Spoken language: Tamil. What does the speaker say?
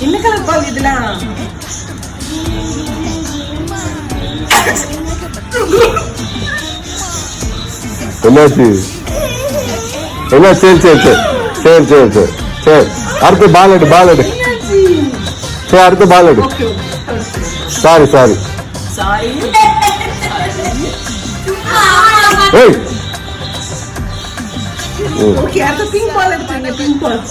என்ன கலர் பால் இதெல்லாம்? என்னாச்சு? என்ன? சரி சரி சரி சரி சரி சரி சரி, அடுத்து பால் எடு, பால் எடு. சரி, அடுத்து பால் எடு. Sorry sorry. ஏய், ஓகே, அடுத்து பிங்க் பால் எடுத்துங்க. பிங்க் பால்.